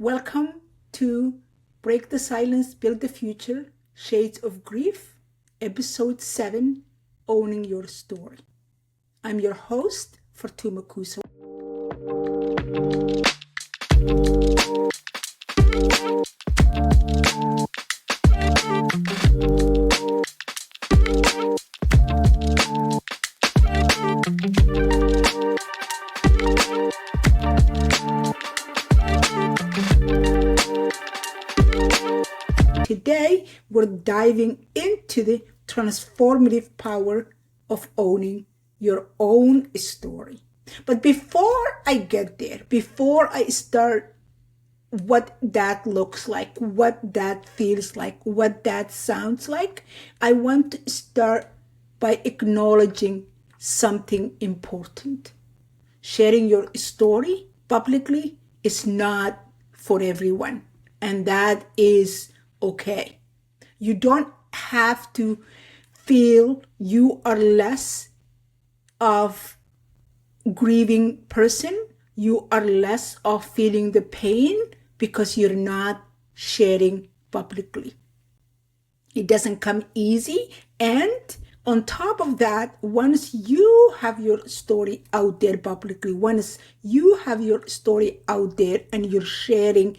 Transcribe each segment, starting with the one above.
Welcome to Break the Silence, Build the Future, Shades of Grief, Episode 7, Owning Your Story. I'm your host, Fartumo Kusow. Today, we're diving into the transformative power of owning your own story. But before I get there, before I start what that looks like, what that feels like, what that sounds like, I want to start by acknowledging something important. Sharing your story publicly is not for everyone, and that is okay. You don't have to feel you are less of grieving person. You are less of feeling the pain because you're not sharing publicly. It doesn't come easy. And on top of that, once you have your story out there publicly, once you have your story out there and you're sharing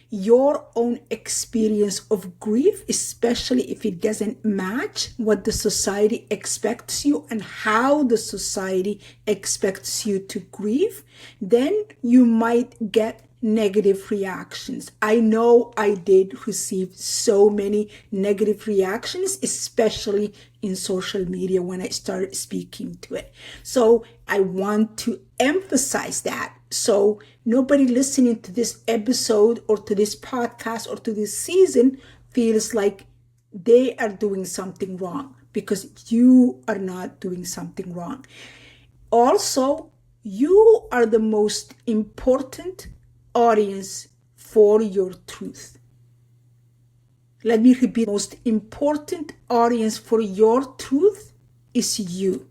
your own experience of grief, especially if it doesn't match what the society expects you and how the society expects you to grieve, then you might get negative reactions. I know I did receive so many negative reactions, especially in social media when I started speaking to it. So I want to emphasize that. So nobody listening to this episode or to this podcast or to this season feels like they are doing something wrong, because you are not doing something wrong. Also, you are the most important audience for your truth. Let me repeat, the most important audience for your truth is you.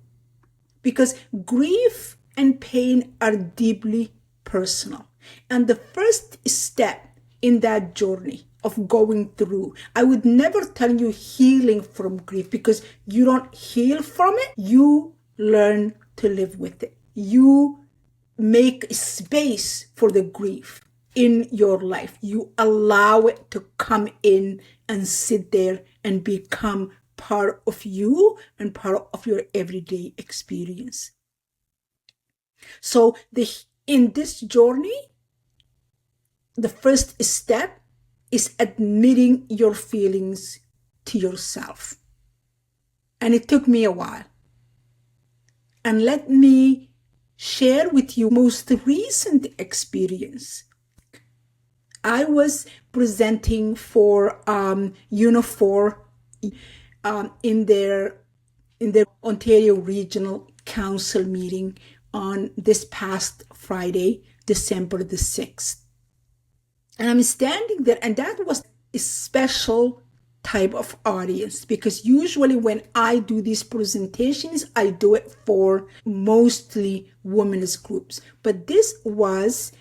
Because grief and pain are deeply personal. And the first step in that journey of going through, I would never tell you healing from grief, because you don't heal from it. You learn to live with it. You make space for the grief in your life. You allow it to come in and sit there and become part of you and part of your everyday experience. So in this journey, the first step is admitting your feelings to yourself. And it took me a while. And let me share with you most recent experience. I was presenting for Unifor in their Ontario Regional Council meeting on this past Friday, December the 6th. And I'm standing there, and that was a special type of audience, because usually when I do these presentations, I do it for mostly women's groups. But this was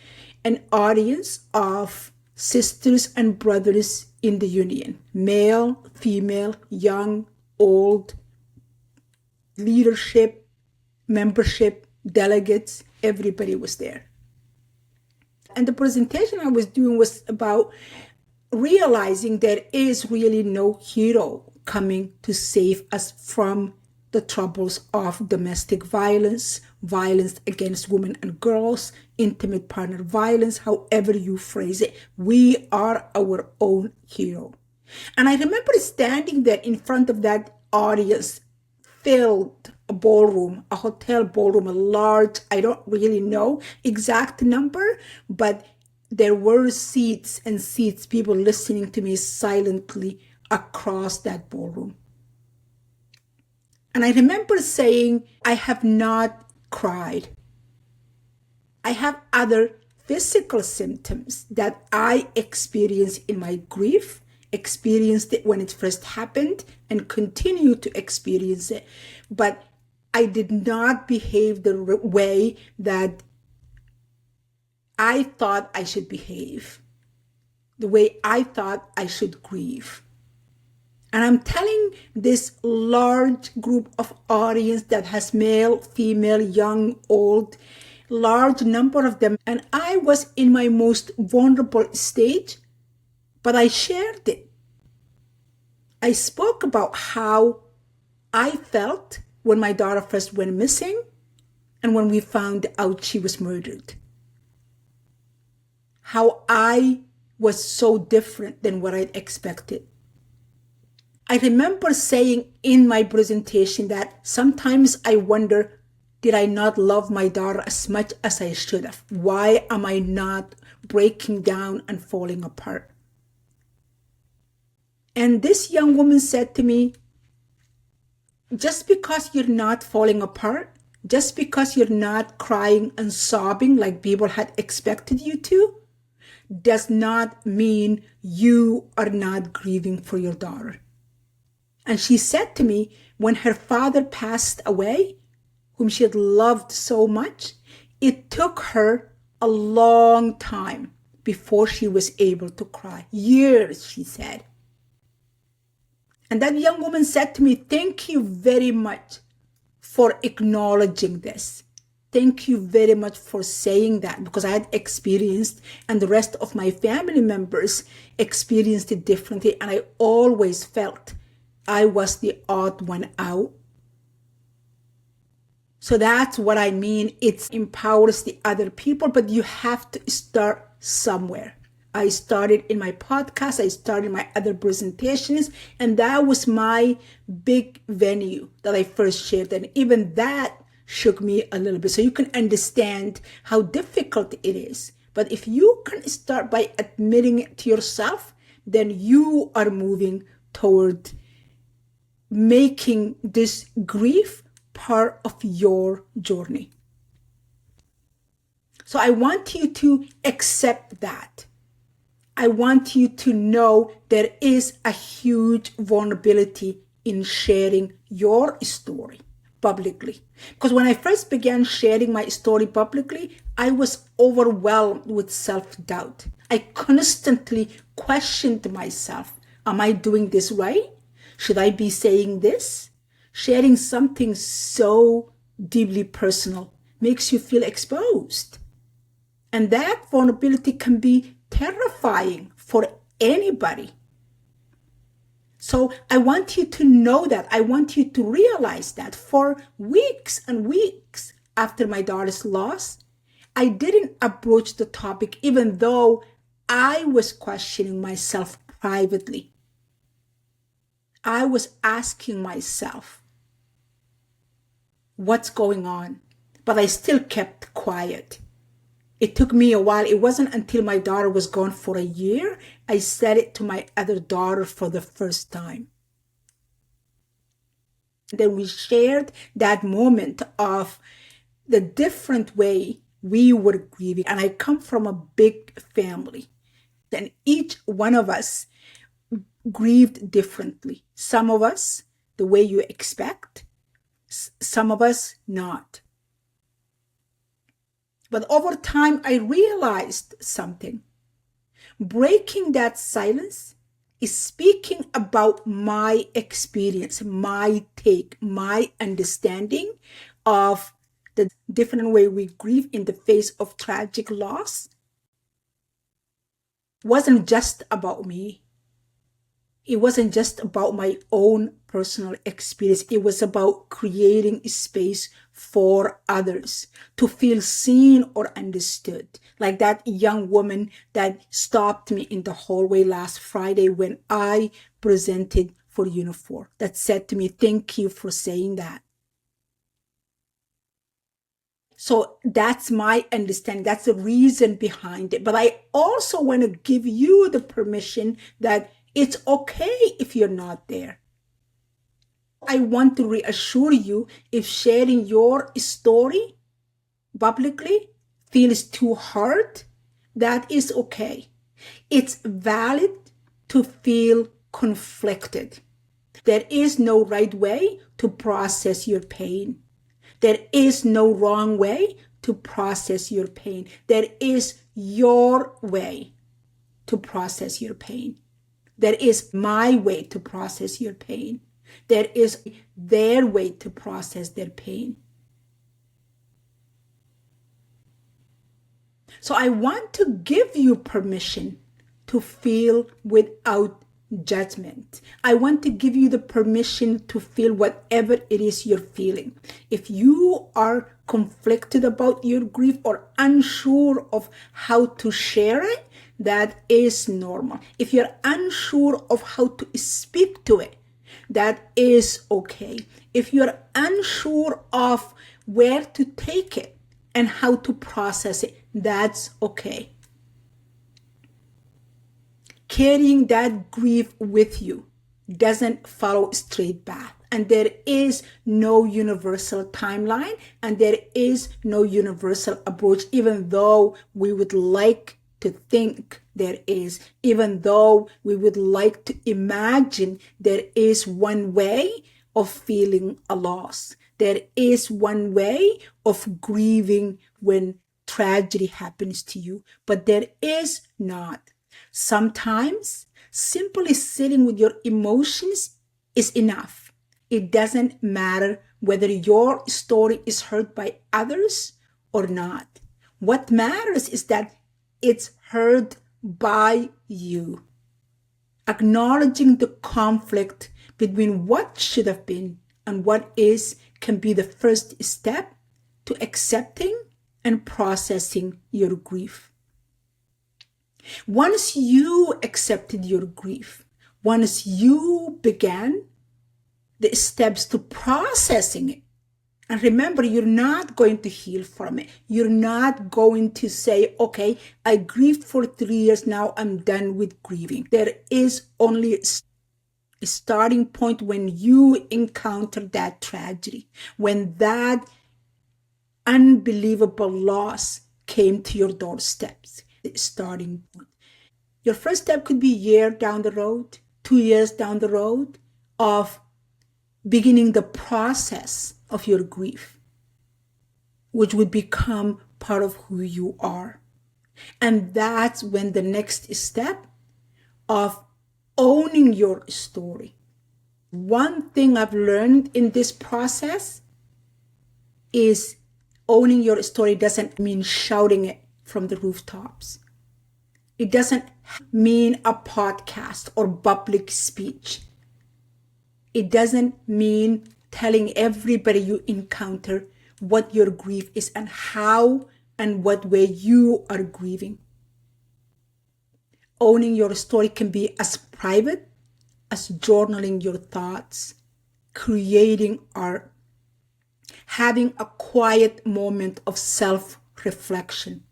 an audience of sisters and brothers in the union, male, female, young, old, leadership, membership, delegates, everybody was there. And the presentation I was doing was about realizing there is really no hero coming to save us from the troubles of domestic violence, violence against women and girls, intimate partner violence, however you phrase it. We are our own hero. And I remember standing there in front of that audience, filled a ballroom, a hotel ballroom, a large, I don't really know exact number, but there were seats and seats, people listening to me silently across that ballroom. And I remember saying, I have not cried. I have other physical symptoms that I experienced in my grief, experienced it when it first happened, and continue to experience it. But I did not behave the way that I thought I should behave. the way I thought I should grieve. And I'm telling this large group of audience that has male, female, young, old, large number of them. And I was in my most vulnerable stage, but I shared it. I spoke about how I felt when my daughter first went missing and when we found out she was murdered. How I was so different than what I'd expected. I remember saying in my presentation that sometimes I wonder, did I not love my daughter as much as I should have? Why am I not breaking down and falling apart? And this young woman said to me, just because you're not falling apart, just because you're not crying and sobbing like people had expected you to, does not mean you are not grieving for your daughter. And she said to me, when her father passed away, whom she had loved so much, it took her a long time before she was able to cry. Years, she said. And that young woman said to me, thank you very much for acknowledging this. Thank you very much for saying that, because I had experienced, and the rest of my family members experienced it differently, and I always felt I was the odd one out. So that's what I mean. It empowers the other people, but you have to start somewhere. I started in my podcast, I started my other presentations, and that was my big venue that I first shared. And even that shook me a little bit. So you can understand how difficult it is. But if you can start by admitting it to yourself, then you are moving toward making this grief part of your journey. So I want you to accept that. I want you to know there is a huge vulnerability in sharing your story publicly. Because when I first began sharing my story publicly, I was overwhelmed with self-doubt. I constantly questioned myself. Am I doing this right? Should I be saying this? Sharing something so deeply personal makes you feel exposed. And that vulnerability can be terrifying for anybody. So I want you to know that. I want you to realize that for weeks and weeks after my daughter's loss, I didn't approach the topic even though I was questioning myself privately. I was asking myself, what's going on? But I still kept quiet. It took me a while. It wasn't until my daughter was gone for a year, I said it to my other daughter for the first time. Then we shared that moment of the different way we were grieving. And I come from a big family. And each one of us grieved differently. Some of us, the way you expect. Some of us, not. But over time, I realized something. Breaking that silence is speaking about my experience, my take, my understanding of the different way we grieve in the face of tragic loss. It wasn't just about me. It wasn't just about my own personal experience. It was about creating space for others to feel seen or understood. Like that young woman that stopped me in the hallway last Friday when I presented for Unifor, that said to me, thank you for saying that. So that's my understanding. That's the reason behind it. But I also want to give you the permission that it's okay if you're not there. I want to reassure you, if sharing your story publicly feels too hard, that is okay. It's valid to feel conflicted. There is no right way to process your pain. There is no wrong way to process your pain. There is your way. to process your pain. There is my way to process your pain. There is their way to process their pain. So I want to give you permission to feel without judgment. I want to give you the permission to feel whatever it is you're feeling. If you are conflicted about your grief or unsure of how to share it, that is normal. If you're unsure of how to speak to it, that is okay. If you're unsure of where to take it and how to process it, that's okay. Carrying that grief with you doesn't follow a straight path. And there is no universal timeline and there is no universal approach, even though we would like to think there is, even though we would like to imagine there is one way of feeling a loss. There is one way of grieving when tragedy happens to you, but there is not. Sometimes simply sitting with your emotions is enough. It doesn't matter whether your story is heard by others or not. What matters is that it's heard by you. Acknowledging the conflict between what should have been and what is can be the first step to accepting and processing your grief. Once you accepted your grief, once you began the steps to processing it, and remember, you're not going to heal from it. You're not going to say, okay, I grieved for 3 years, now I'm done with grieving. There is only a starting point when you encounter that tragedy, when that unbelievable loss came to your doorsteps. The starting point. Your first step could be a year down the road, 2 years down the road of beginning the process of your grief, which would become part of who you are. And that's when the next step of owning your story. One thing I've learned in this process is owning your story doesn't mean shouting it from the rooftops. It doesn't mean a podcast or public speech. It doesn't mean telling everybody you encounter what your grief is and how and what way you are grieving. Owning your story can be as private as journaling your thoughts, creating art, having a quiet moment of self-reflection.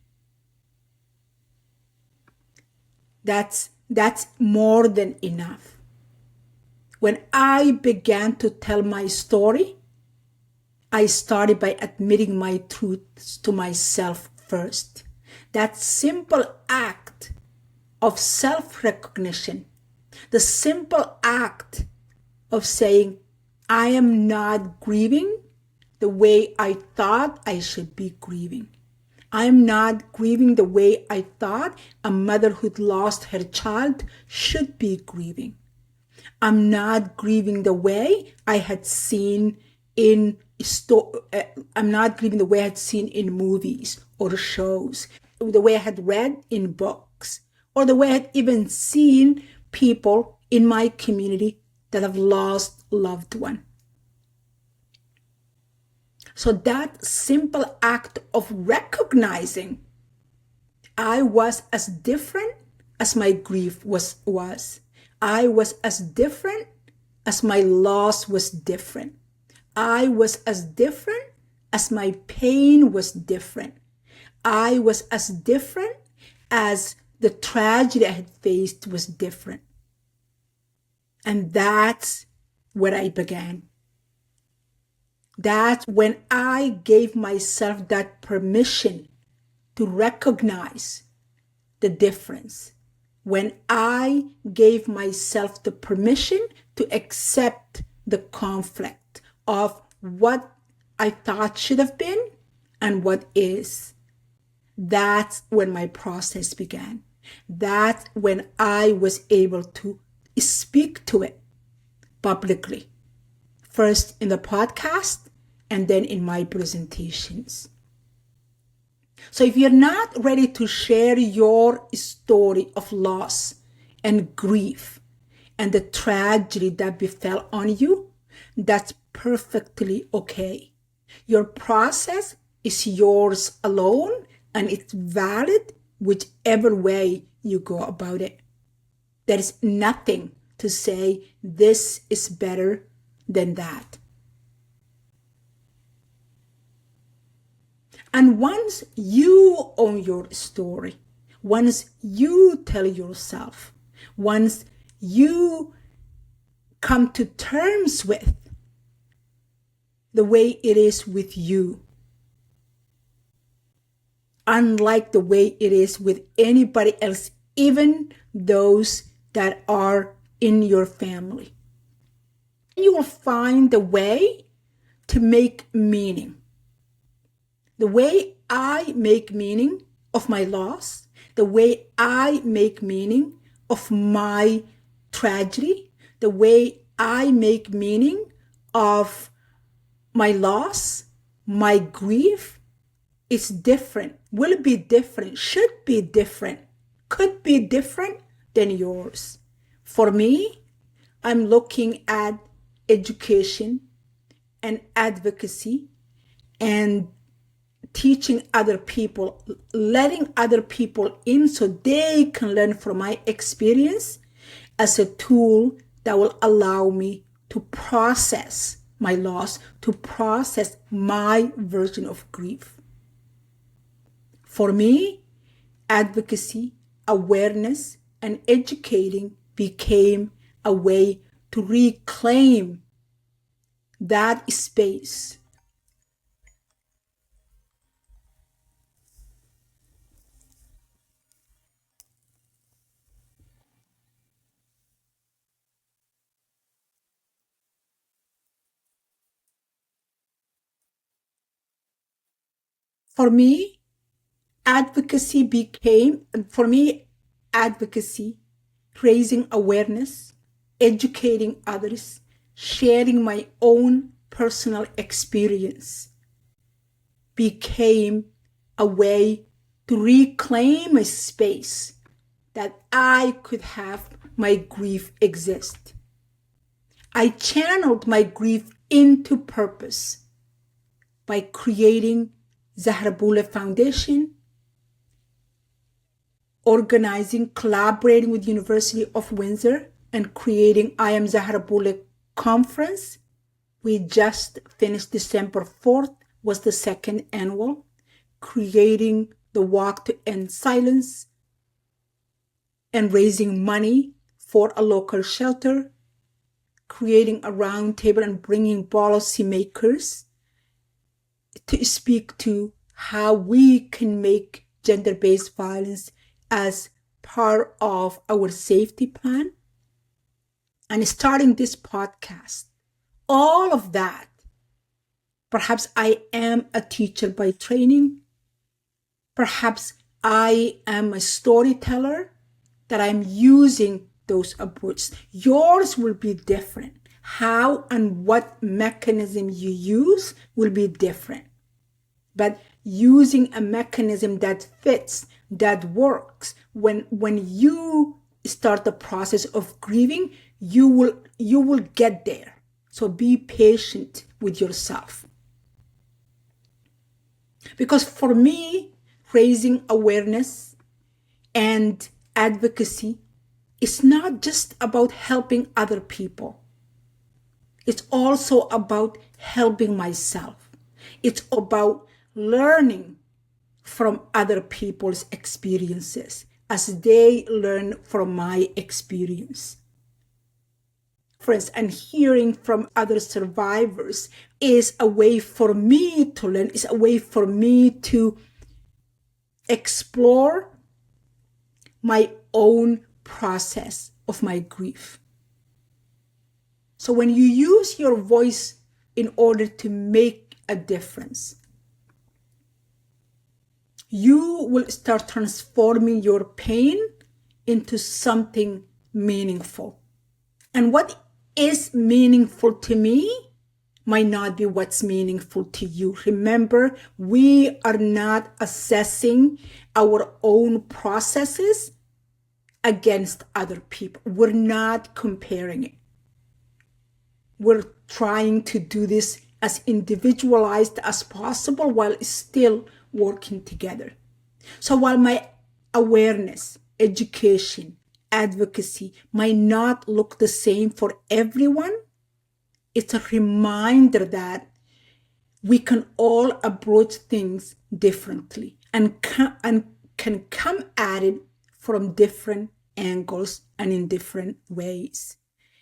That's more than enough. When I began to tell my story, I started by admitting my truths to myself first. That simple act of self-recognition, the simple act of saying, I am not grieving the way I thought I should be grieving. I am not grieving the way I thought a mother who'd lost her child should be grieving. I'm not grieving the way I had seen in I'm not grieving the way I had seen in movies or shows, the way I had read in books, or the way I had even seen people in my community that have lost loved one. So that simple act of recognizing I was as different as my grief was. I was as different as my loss was different. I was as different as my pain was different. I was as different as the tragedy I had faced was different. And that's where I began. That's when I gave myself that permission to recognize the difference. When I gave myself the permission to accept the conflict of what I thought should have been and what is. That's when my process began. That's when I was able to speak to it publicly, first in the podcast and then in my presentations. So if you're not ready to share your story of loss and grief and the tragedy that befell on you, that's perfectly okay. Your process is yours alone, and it's valid whichever way you go about it. There is nothing to say this is better than that. And once you own your story, once you tell yourself, once you come to terms with the way it is with you, unlike the way it is with anybody else, even those that are in your family, you will find a way to make meaning. The way I make meaning of my loss, the way I make meaning of my tragedy, the way I make meaning of my loss, my grief, is different, will be different, should be different, could be different than yours. For me, I'm looking at education and advocacy and teaching other people, letting other people in so they can learn from my experience as a tool that will allow me to process my loss, to process my version of grief. For me, advocacy, awareness, and educating became a way to reclaim that space. For me, advocacy, raising awareness, educating others, sharing my own personal experience became a way to reclaim a space that I could have my grief exist. I channeled my grief into purpose by creating Zahrabullah Foundation, organizing, collaborating with University of Windsor, and creating I Am Zahrabullah conference. We just finished December 4th, was the second annual, creating the Walk to End Silence and raising money for a local shelter, creating a round table and bringing policymakers to speak to how we can make gender-based violence as part of our safety plan, and starting this podcast. All of that. Perhaps I am a teacher by training. Perhaps I am a storyteller, that I'm using those approaches. Yours will be different. How and what mechanism you use will be different. But using a mechanism that fits, that works, when you start the process of grieving, you will get there. So be patient with yourself. Because for me, raising awareness and advocacy is not just about helping other people. It's also about helping myself. It's about learning from other people's experiences as they learn from my experience. Friends, and hearing from other survivors is a way for me to learn, is a way for me to explore my own process of my grief. So when you use your voice in order to make a difference, you will start transforming your pain into something meaningful. And what is meaningful to me might not be what's meaningful to you. Remember, we are not assessing our own processes against other people. We're not comparing it. We're trying to do this as individualized as possible while still working together. So while my awareness, education, advocacy might not look the same for everyone, it's a reminder that we can all approach things differently and can come at it from different angles and in different ways.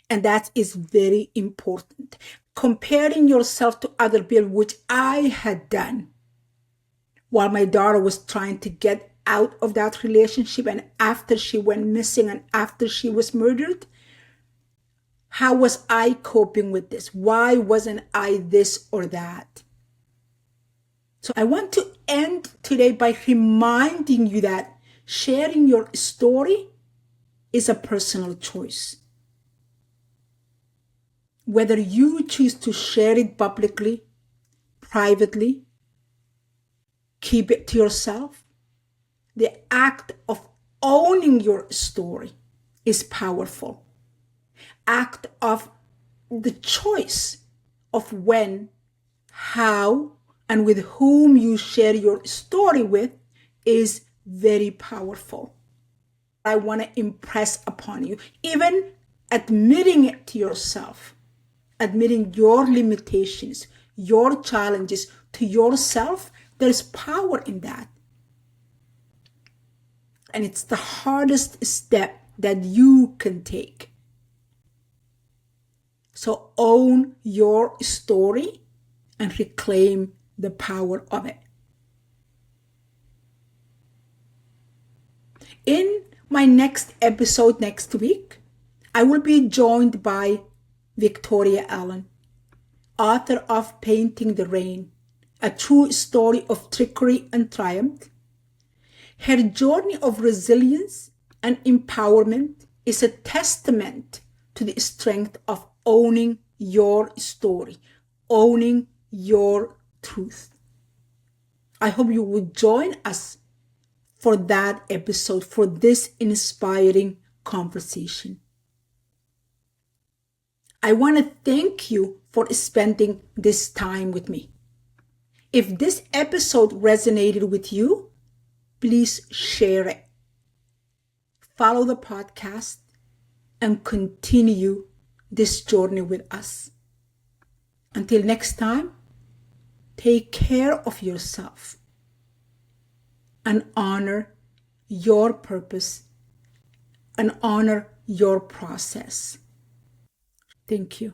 And that is very important. Comparing yourself to other people, which I had done while my daughter was trying to get out of that relationship, and after she went missing and after she was murdered, how was I coping with this? Why wasn't I this or that? So I want to end today by reminding you that sharing your story is a personal choice. Whether you choose to share it publicly, privately, keep it to yourself, the act of owning your story is powerful. Act of the choice of when, how, and with whom you share your story with is very powerful. I want to impress upon you, even admitting it to yourself, admitting your limitations, your challenges to yourself, there's power in that. And it's the hardest step that you can take. So own your story and reclaim the power of it. In my next episode next week, I will be joined by Victoria Allen, author of Painting the Rain, a true story of trickery and triumph. Her journey of resilience and empowerment is a testament to the strength of owning your story, owning your truth. I hope you will join us for that episode, for this inspiring conversation. I want to thank you for spending this time with me. If this episode resonated with you, please share it. Follow the podcast and continue this journey with us. Until next time, take care of yourself and honor your purpose and honor your process. Thank you.